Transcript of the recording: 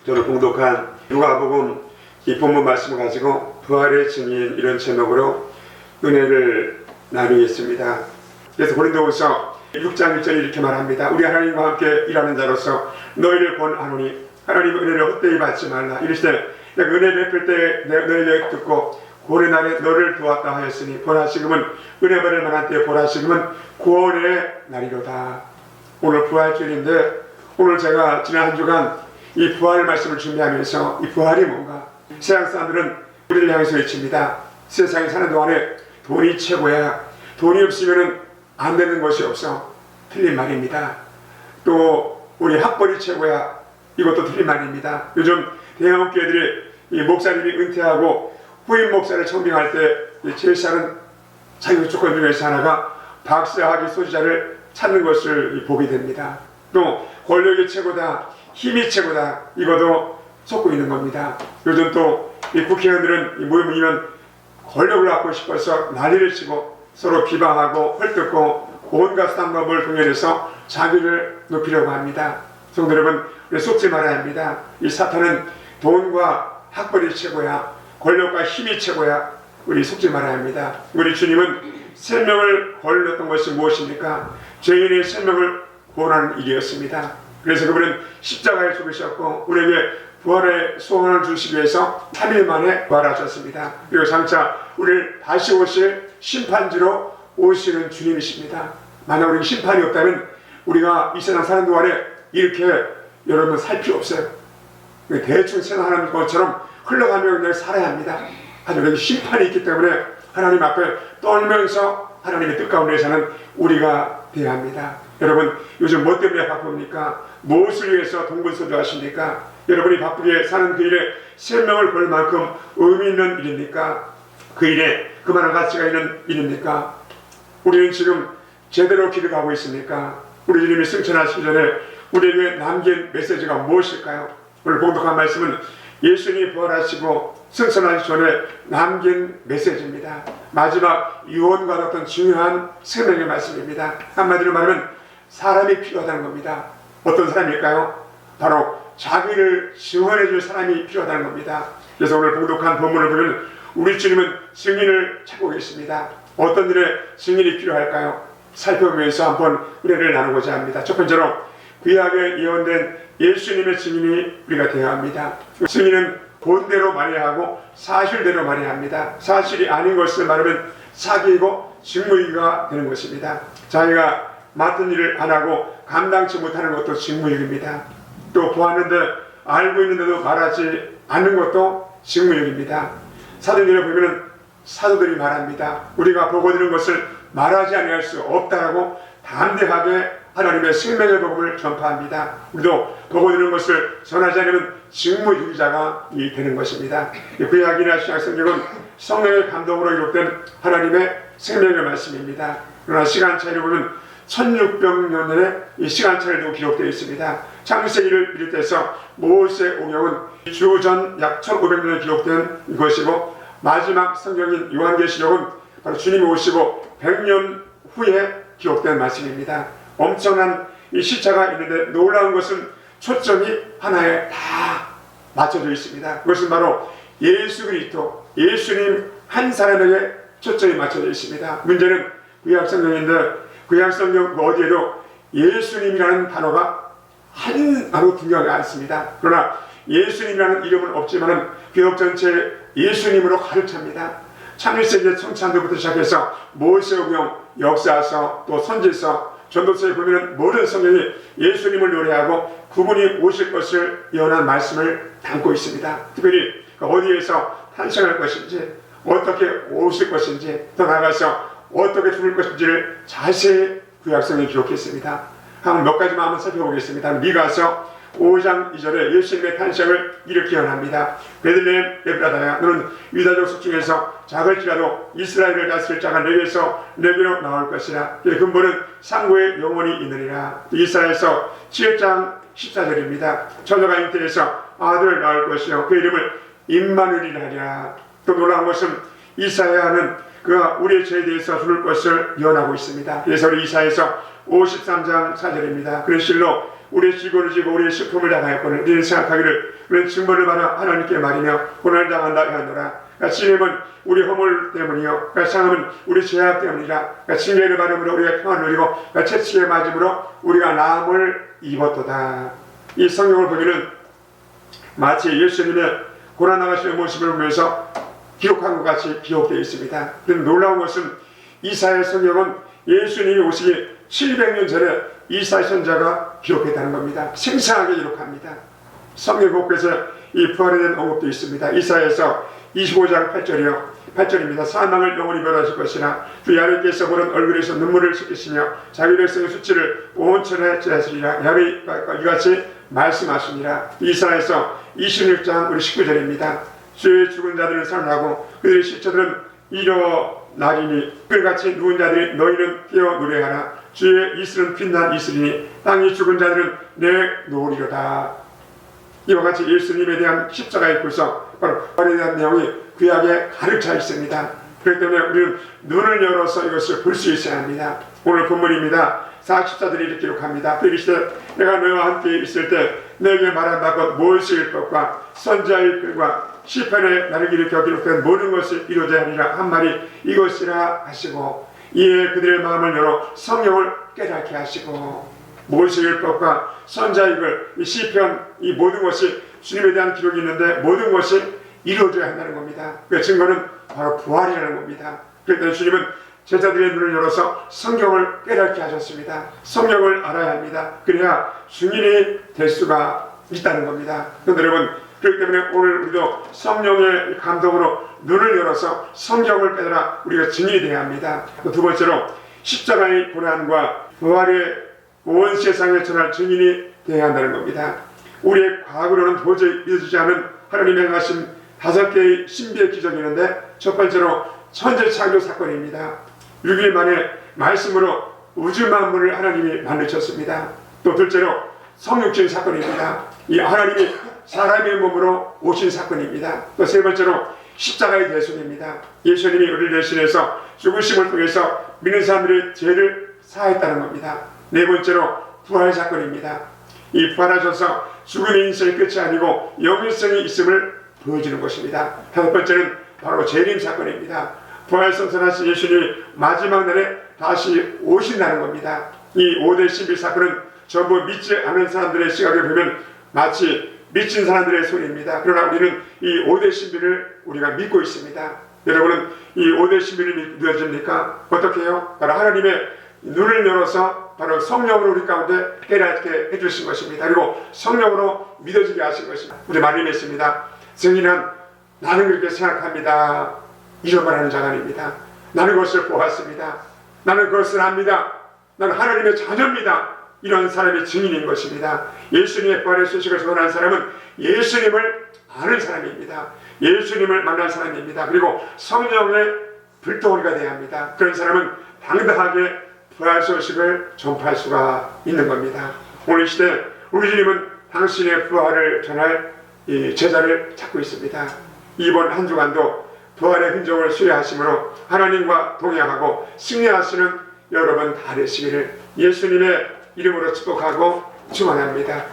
저는 봉독한 누가복음 이 본문 말씀을 가지고 부활의 증인 이런 제목으로 은혜를 나누겠습니다. 그래서 고린도후서 6장 1절이 이렇게 말합니다. 우리 하나님과 함께 일하는 자로서 너희를 권하노니 하나님의 은혜를 헛되이 받지 말라. 이르시되 내가 은혜 베풀 때 너희를 듣고 고난의 날에 너를 도왔다 하였으니 보라시금은 은혜 받을 만한 때에 보라시금은 구원의 날이로다. 오늘 부활절인데 오늘 제가 지난 한 주간 이 부활 말씀을 준비하면서 이 부활이 뭔가, 세상 사람들은 우리를 향해서 외칩니다. 세상에 사는 동안에 돈이 최고야. 돈이 없으면 안 되는 것이 없어. 틀린 말입니다. 또 우리 학벌이 최고야. 이것도 틀린 말입니다. 요즘 대형교회들이 이 목사님이 은퇴하고 후임 목사를 청빙할 때 제일 작은 자격 조건 중에서 하나가 박사학위 소지자를 찾는 것을 보게 됩니다. 또 권력이 최고다, 힘이 최고다, 이것도 속고 있는 겁니다. 요즘 또 이 국회의원들은 모이면 권력을 갖고 싶어서 난리를 치고 서로 비방하고 헐뜯고 온갖 수단법을 동원해서 자기를 높이려고 합니다. 성도 여러분, 우리 속지 말아야 합니다. 이 사탄은 돈과 학벌이 최고야, 권력과 힘이 최고야. 우리 속지 말아야 합니다. 우리 주님은 생명을 걸렸던 것이 무엇입니까? 죄인의 생명을 구원하는 일이었습니다. 그래서 그분은 십자가에 죽으셨고 우리에게 부활의 소원을 주시기 위해서 3일 만에 부활하셨습니다. 그리고 장차 우리를 다시 오실 심판지로 오시는 주님이십니다. 만약 우리가 심판이 없다면 우리가 이 세상 사는 동안에 이렇게 여러분 살 필요 없어요. 대충 생각하는 것처럼 흘러가며 그냥 살아야 합니다. 하지만 심판이 있기 때문에 하나님 앞에 떨면서 하나님의 뜻 가운데 사는 우리가 되어야 합니다. 여러분, 요즘 뭐 때문에 바쁩니까? 무엇을 위해서 동분서주하십니까? 여러분이 바쁘게 사는 그 일에 생명을 걸 만큼 의미 있는 일입니까? 그 일에 그만한 가치가 있는 일입니까? 우리는 지금 제대로 기도하고 있습니까? 우리 주님이 승천하시기 전에 우리에게 남긴 메시지가 무엇일까요? 오늘 봉독한 말씀은 예수님이 부활하시고 승천하시기 전에 남긴 메시지입니다. 마지막 유언과 같은 중요한 생명의 말씀입니다. 한마디로 말하면 사람이 필요하다는 겁니다. 어떤 사람일까요? 바로 자기를 증언해 줄 사람이 필요하다는 겁니다. 그래서 오늘 봉독한 본문을 보면 우리 주님은 증인을 찾고 계십니다. 어떤 일에 증인이 필요할까요? 살펴보면서 한번 은혜를 나누고자 합니다. 첫 번째로 구약에 예언된 예수님의 증인이 우리가 되어야 합니다. 증인은 본대로 말해야 하고 사실대로 말해야 합니다. 사실이 아닌 것을 말하면 사기이고 직무유기가 되는 것입니다. 자기가 맡은 일을 안 하고 감당치 못하는 것도 직무유기입니다. 또 보았는데 알고 있는데도 말하지 않는 것도 직무유기입니다. 사도행전에 보면 사도들이 말합니다. 우리가 보고 들은 것을 말하지 아니할 수 없다라고 담대하게 하나님의 생명의 복음을 전파합니다. 우리도 보고 들은 것을 전하지 않으면 직무유기자가 되는 것입니다. 구약이나 신약성경은 성령의 감동으로 기록된 하나님의 생명의 말씀입니다. 그러나 시간차이를 보면 1600년의 이 시간차이도 기록되어 있습니다. 창세기를 비롯해서 모세 오경은 주전 약 1500년에 기록된 것이고 마지막 성경인 요한계시록은 바로 주님이 오시고 100년 후에 기록된 말씀입니다. 엄청난 이 시차가 있는데 놀라운 것은 초점이 하나에 다 맞춰져 있습니다. 그것은 바로 예수 그리스도, 예수님 한 사람에게 초점이 맞춰져 있습니다. 문제는 구약성경인데 구약성경 어디에도 예수님이라는 단어가 하나도 등장하지 않습니다. 그러나 예수님이라는 이름은 없지만 구약 전체에 예수님으로 가득 찹니다. 창세기 성찬도부터 시작해서 모세오경, 역사서, 또 선지서, 전도서에 보면 모든 성경이 예수님을 노래하고 그분이 오실 것을 예언한 말씀을 담고 있습니다. 특별히 어디에서 탄생할 것인지, 어떻게 오실 것인지, 더 나아가서 어떻게 죽을 것인지를 자세히 구약성에 기록했습니다. 몇 가지만 한번 살펴보겠습니다. 미가서 5장 2절에 예수님의 탄생을 이렇게 예언합니다. 베들레헴 에브라다야, 너는 유다족 속중에서 작을지라도 이스라엘을 다스릴 자가 내게서 내게로 나올 것이라. 그 근본은 상고의 영원히 있느니라. 이사야서 7장 14절입니다. 처녀가 잉태해서 아들을 낳을 것이요 그 이름을 임마누엘이라 하리라. 또 놀라운 것은 이사야는 그가 우리의 죄에 대해서 죽을 것을 예언하고 있습니다. 그래서 우리 이사야서 53장 4절입니다. 그는 실로 우리의 시골을 지고 우리의 슬픔을 당하였거늘 우리는 생각하기를 우리는 징벌을 받아 하나님께 말이며 고난을 당한다 하노라. 시름은 우리 허물 때문이요 상함은 우리 죄악 때문이라. 징계를 받음으로 우리가 평안을 누리고 채찍에 맞음으로 우리가 나음을 입었도다. 이 성경을 보면은 마치 예수님의 고난당하시는 모습을 보면서 기록한 것 같이 기록되어 있습니다. 그런데 놀라운 것은 이사야 성경은 예수님이 오시기 700년 전에 이사야 선지자가 기록했다는 겁니다. 생생하게 기록합니다. 성경 곳곳에 이 부활에 대한 언급도 있습니다. 이사야에서 25장 8절입니다. 사망을 영원히 멸하실 것이나 주 야훼께서 보는 얼굴에서 눈물을 씻기시며 자기 백성의 수치를 온천에 제하시리라. 야훼가 이같이 말씀하시니라. 이사야에서 26장 우리 19절입니다. 주의 죽은 자들은 살아나고 그들의 시체들은 일어나리니 그같이 누운 자들이 너희는 깨어 노래하라. 주의 이슬은 빛난 이슬이니 땅이 죽은 자들은 내놓으리로다. 이와 같이 예수님에 대한 십자가의 굴성 바로 부활에 대한 내용이 구약에 가득 차 있습니다. 그렇기 때문에 우리는 눈을 열어서 이것을 볼 수 있어야 합니다. 오늘 본문입니다. 40자들이 이렇게 기록합니다. 이르시되 내가 너희와 함께 있을 때 너에게 말한 바가 모세의 율법과 선지자의 글과 시편에 나를 일으켜 기록된 모든 것을 이루어져야 하리라 한 말이 이것이라 하시고 이에 그들의 마음을 열어 성령을 깨닫게 하시고 모세의 율법과 선지자의 글, 이 시편 이 모든 것이 주님에 대한 기록이 있는데 모든 것이 이루어져야 한다는 겁니다. 그 증거는 바로 부활이라는 겁니다. 그랬더니 주님은 제자들의 눈을 열어서 성경을 깨닫게 하셨습니다. 성경을 알아야 합니다. 그래야 증인이 될 수가 있다는 겁니다. 그런데 여러분 그렇기 때문에 오늘 우리도 성령의 감동으로 눈을 열어서 성경을 깨달아 우리가 증인이 되어야 합니다. 두 번째로 십자가의 고난과 부활의 온 세상에 전할 증인이 되어야 한다는 겁니다. 우리의 과거로는 도저히 믿어지지 않은 하나님의 행하신 5개의 신비의 기적이 있는데 첫 번째로 천재 창조 사건입니다. 6일 만에 말씀으로 우주 만물을 하나님이 만드셨습니다. 또 둘째로 성육신 사건입니다. 이 하나님이 사람의 몸으로 오신 사건입니다. 또 세 번째로 십자가의 대속입니다. 예수님이 우리를 대신해서 죽으심을 통해서 믿는 사람들의 죄를 사했다는 겁니다. 네 번째로 부활 사건입니다. 이 부활하셔서 죽음의 인생의 끝이 아니고 영생이 있음을 보여주는 것입니다. 다섯 번째는 바로 재림 사건입니다. 부활 성천하신 예수님이 마지막 날에 다시 오신다는 겁니다. 이 5대 신비 사건은 전부 믿지 않은 사람들의 시각에 보면 마치 미친 사람들의 소리입니다. 그러나 우리는 이 5대 신비를 우리가 믿고 있습니다. 여러분은 이 5대 신비를 믿어집니까? 어떻게 해요? 바로 하나님의 눈을 열어서 바로 성령으로 우리 가운데 깨닫게 해주신 것입니다. 그리고 성령으로 믿어지게 하신 것입니다. 우리 많이 믿습니다. 증인은 나는 그렇게 생각합니다. 이런 말 하는 자가 아닙니다. 나는 그것을 보았습니다. 나는 그것을 압니다. 나는 하나님의 자녀입니다. 이런 사람이 증인인 것입니다. 예수님의 부활의 소식을 전하는 사람은 예수님을 아는 사람입니다. 예수님을 만난 사람입니다. 그리고 성령의 불덩어리가 되어야 합니다. 그런 사람은 당당하게 부활 소식을 전파할 수가 있는 겁니다. 오늘 시대 우리 주님은 당신의 부활을 전할 이 제자를 찾고 있습니다. 이번 한 주간도 부활의 흔적을 수여하심으로 하나님과 동행하고 승리하시는 여러분 다 되시기를 예수님의 이름으로 축복하고 축원합니다.